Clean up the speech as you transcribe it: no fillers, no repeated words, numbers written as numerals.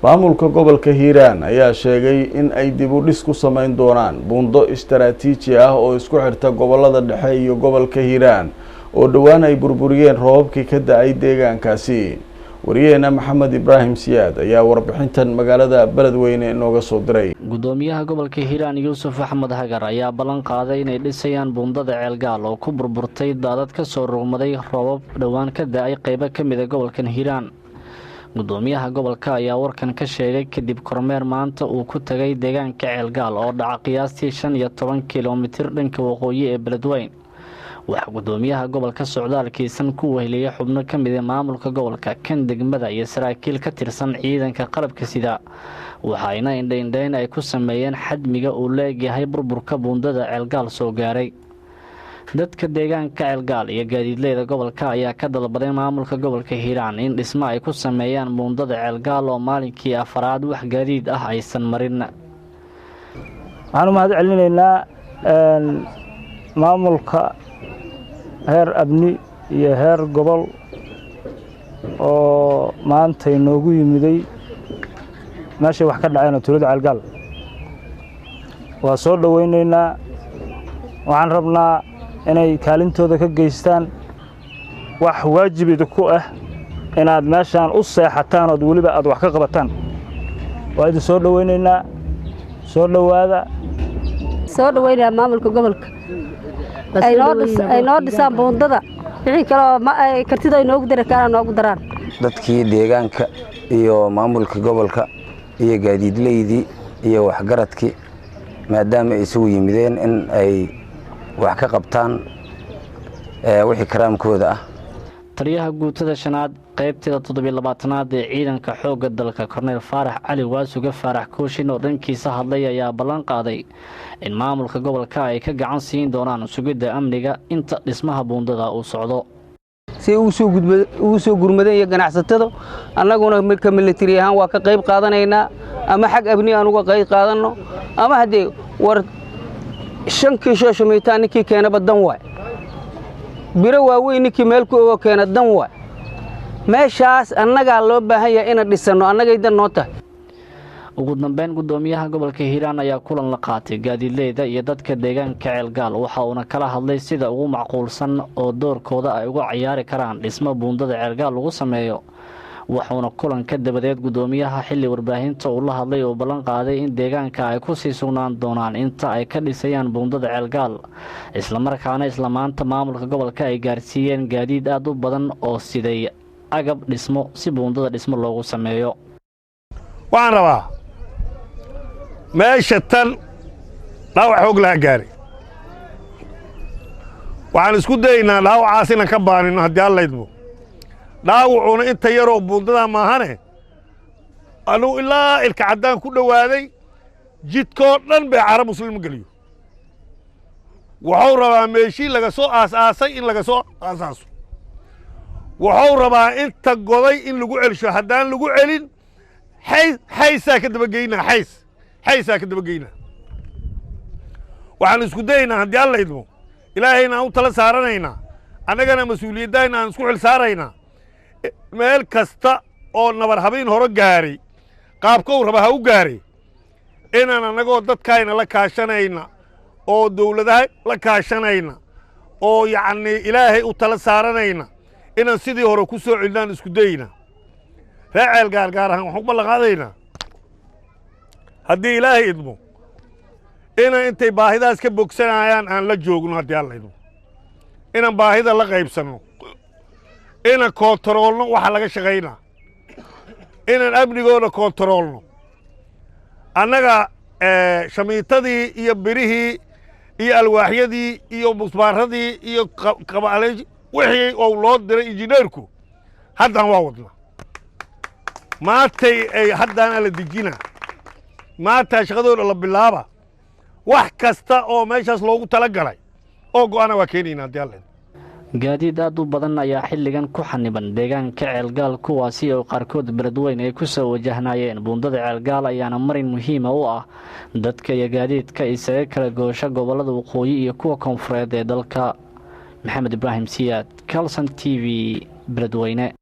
maamulka gobolka Hiiraan ayaa sheegay in ay dib u dhis ku sameyn doonaan buundo istaraatiiji ah oo isku xirta gobolada dhexe iyo gobolka Hiiraan oo dhawaan ay burburiyeen roobabkii ka da'ay deegaankaasi. Wariyeena Maxamed Ibrahim Siyaad ayaa warbixintan magaalada Beledweyne inooga soo diray. Gudoomiyaha gobolka Hiiraan Yuusuf Axmed Hagar ayaa ballan qaaday inay dhisayaan buundada Ceelgaal oo ku burburtay daadad ka soo rogmaday roobab dhawaan ka da'ay qaybo ka mid ah gobolka Hiiraan. Gudoomiyaha gobolka ayaa warkan ka sheegay kadib kormeer maanta uu ku tagay deegaanka Ceelgaal oo dhaca qiyaastii 15 kiiloomitir dhanka waqooyi ee Beledweyne. waxa gudoomiyaha gobolka socdaalkiisan ku weheliyay xubno ka mid ah maamulka gobolka kan degmada iyo saraakiil ka tirsan ciidanka qalabka sida waxayna indhayn ay ku sameeyeen xadmiga uu leeyahay burburka buundada Ceelgaal soo gaaray. dadka deegaanka Ceelgaal iyo gaadiidleyda gobolka ayaa ka dalbaday maamulka gobolka Hiiraan in dhismo ay ku sameeyaan buundada Ceelgaal oo maalinkii afraad wax gaadiid ah aysan marin. waxaan u mahad celinaynaa maamulka heer abni iyo heer gobol oo maanta inoogu yimiday meesha wax ka dhacayna tuulada Ceelgaal waa soo dhaweynaynaa. waxaan rabnaa inay kaalintooda ka geystaan wax waajib ku ah inaad meeshaan u seexataan oo waliba aad wax ka qabataan. waa idin soo dhaweynaynaa. soo dhawaada maamulka gobolka ay noo dhisaan buundada wixii kale ma ay kartida inoogu diri karaan noogu daraan. dadkii deegaanka iyo maamulka gobolka iyo gaadiidleydii iyo waxgaradkii maadaama ay isugu yimideen in ay wax ka qabtaan wixii karaamkooda ah. taliyaha guutada shanaad qaybteeda 27aad ee ciidanka xoogga dalka Korneyl Faarax Cali Waasuga Faarax Kooshin oo dhankiisa hadlay ayaa ballan qaaday in maamulka gobolka ay ka gacan siin doonaan sugidda amniga inta dhismaha buundada uu socdo. si uu soo gurmaday iyo ganacsatada annaguna marka military ahaan waa ka qayb qaadanaynaa ama xaq abni aan uga qayb qaadano ama hadee war 5 kiisho shumaytaan ninkii keena badan waay biro waaweyn ninkii meel ku oo keena dan waay meeshaas annaga loo baahan yahay in dhisano annagaydan noo tahay. ugu dambeyn gudoomiyaha gobolka Hiiraan ayaa kulan la qaatay gaadiidleyda iyo dadka deegaanka Ceelgaal waxa uu kala hadlay sida ugu macquulsan oo doorkooda ay uga ciyaari karaan dhismo buundada Ceelgaal lagu sameeyo. waxaana kulanka dabadeed gudoomiyaha xilli warbaahinta uu la hadlay oo ballan qaaday in deegaanka ay ku sii sugnaan doonaan inta ay ka dhisayaan buundada Ceelgaal isla markaana isla maanta maamulka gobolka ay gaarsiiyeen gaadiid aad u badan oo siday agab dhismo si buundada dhismo loogu sameeyo. waxaan rabaa meesha tan dhaawac xoog laga gaaray waxaan isku dayaynaa dhaawacaas inaan ka baanino haddii alla idmo. dhaawacuna inta yaroo buundada maahane anuu ilaa ilka caddaan ku dhowaaday jidkoo dhan bay cara muslim geliyo. wuxuu rabaa meeshii laga soo aasaasay in laga soo aasaaso. wuxuu rabaa inta goday in lagu celisho haddaan lagu celin xaysaa ka dabageynaa xaysaa ka dabageynaa. waxaan isku dayaynaa haddii alla idmo ilaahayna aan u tala saaranaynaa annagana mas-uuliyaddaayna aan isku xil saaraynaa meel kasta oo nabar habeen hore gaaray qaabkou raba ha u gaaray inaan annagoo dadkayna la kaashanayna oo dawladaha la kaashanayna oo yacnii ilaahay u tala saaranayna inaan sidii hore ku soo celinaan isku dayna. reer Ceelgaal gaar ahaan waxaan u ballan qaadaynaa haddii ilaahay idmo inaan intay baahidaas ka bogsanayaan aan la joogno haddii alla idmo inaan baahida la qaybsanno inaan koontaroolno waxa laga shaqaynaa inaan amnigooda koontaroolno. annaga shamiitadii iyo birihii iyo alwaaxyadii iyo musbaaradii iyo qabaaley wixii oo loo diray injineerku haddaan waa wadna maantay ay haddaana la dejina maanta shaqadooda la bilaaba wax kasta oo meeshaas loogu tala galay oo go'aana waa keenaynaa haddii alla idmo. gaadiid aad u badan ayaa xilligan ku xaniban deegaanka Ceelgaal kuwaasi oo qaarkood Beledweyne ay ku soo wajahnaayeen buundada Ceelgaal ayaana marin muhiim u ah dadka iyo gaadiidka isaga kala goosha gobolada waqooyi iyo kuwa koonfureed ee dalka. Maxamed Ibrahim Siyaad, Kalson TV, Beledweyne.